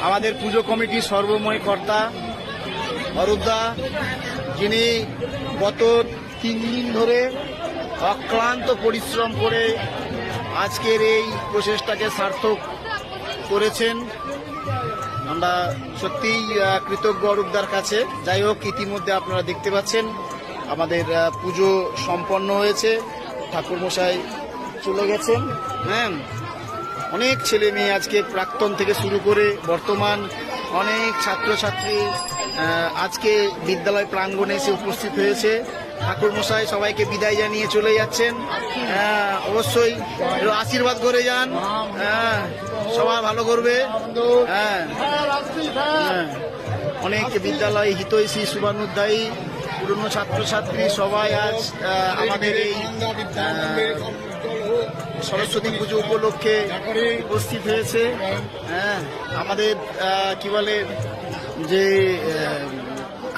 আমাদের পুজো কমিটির সর্বময় কর্তা অরূপদা, যিনি গত 3 দিন ধরে অক্লান্ত পরিশ্রম করে আজকের এই প্রচেষ্টাকে সার্থক করেছেন। আমরা সত্যিই কৃতজ্ঞ অরূপদার কাছে। যাই হোক, ইতিমধ্যে আপনারা দেখতে পাচ্ছেন আমাদের পুজো সম্পন্ন হয়েছে, ঠাকুরমশাই চলে গেছেন। হ্যাঁ, অনেক ছেলে মেয়ে আজকে প্রাক্তন থেকে শুরু করে বর্তমান অনেক ছাত্রছাত্রী আজকে বিদ্যালয় প্রাঙ্গণে এসে উপস্থিত হয়েছে। ঠাকুরমশাই সবাইকে বিদায় জানিয়ে চলে যাচ্ছেন। অবশ্যই আশীর্বাদ করে যান, সবাই ভালো করবে। অনেক বিদ্যালয় হিতৈষী, শুভানুধ্যায়ী, পুরনো ছাত্রছাত্রী সবাই আজ আমাদের এই সরস্বতী পুজো উপলক্ষে উপস্থিত হয়েছে। আমাদের কি বলে যে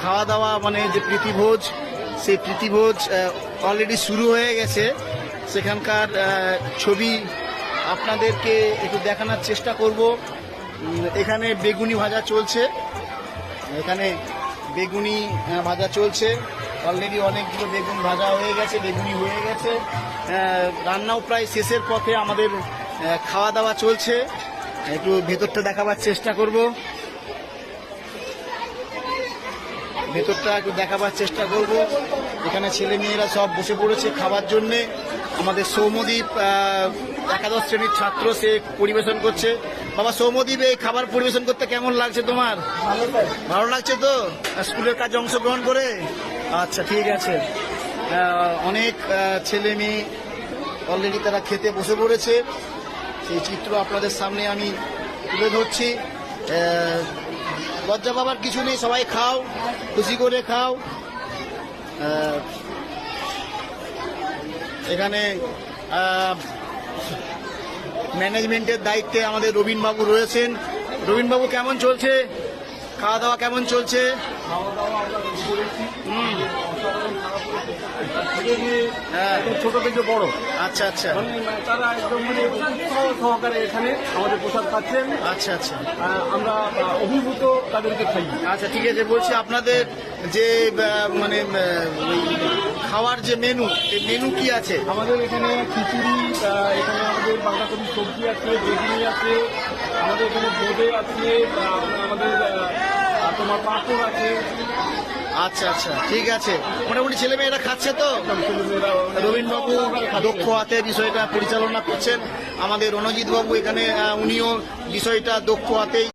খাওয়া দাওয়া মানে যে প্রীতিভোজ, সেই প্রীতিভোজ অলরেডি শুরু হয়ে গেছে। সেখানকার ছবি আপনাদেরকে একটু দেখানোর চেষ্টা করব। এখানে বেগুনি ভাজা চলছে, এখানে বেগুনি ভাজা চলছে। অলরেডি অনেকগুলো বেগুন ভাজা হয়ে গেছে, বেগুনি হয়ে গেছে। রান্নাও প্রায় শেষের পথে, আমাদের খাওয়া দাওয়া চলছে। একটু ভেতরটা দেখাবার চেষ্টা করব, ভেতরটা একটু দেখাবার চেষ্টা করব। এখানে ছেলে মেয়েরা সব বসে পড়েছে খাবার জন্যে। আমাদের সৌম্যদীপ একাদশ শ্রেণীর ছাত্র, সে পরিবেশন করছে। বাবা সৌম্যদীপ, এই খাবার পরিবেশন করতে কেমন লাগছে তোমার? ভালো লাগছে তো স্কুলের কাজে অংশগ্রহণ করে? আচ্ছা, ঠিক আছে। অনেক ছেলে মেয়ে অলরেডি তারা খেতে বসে পড়েছে। সেই চিত্র আপনাদের সামনে আমি তুলে ধরছি। লজ্জা পাবার কিছু নেই, সবাই খাও, খুশি করে খাও। এখানে ম্যানেজমেন্টের দায়িত্বে আমাদের রবীনবাবু রয়েছেন। রবীনবাবু, কেমন চলছে খাওয়া দাওয়া? কেমন চলছে? ছোট থেকে বড়, আচ্ছা আচ্ছা, তারা একদম সহকারে এখানে আমাদের প্রসাদ খাচ্ছেন। আচ্ছা আচ্ছা, আমরা অভিভূত তাদেরকে খাই। আচ্ছা, ঠিক আছে। বলছি আপনাদের যে মানে খাওয়ার যে মেনু, এই মেনু কি আছে? আমাদের এখানে খিচুড়ি, এখানে আমাদের বাঁধাকপি সবজি আছে, বেগুনি আছে, আমাদের এখানে বোঁদে আছে, আমাদের তোমার পাঁপড় আছে। আচ্ছা আচ্ছা, ঠিক আছে। মোটামুটি ছেলে মেয়েরা খাচ্ছে তো? রবীনবাবু দক্ষ হাতে বিষয়টা পরিচালনা করছেন। আমাদের রণজিৎ বাবু এখানে, উনিও বিষয়টা দক্ষ হাতেই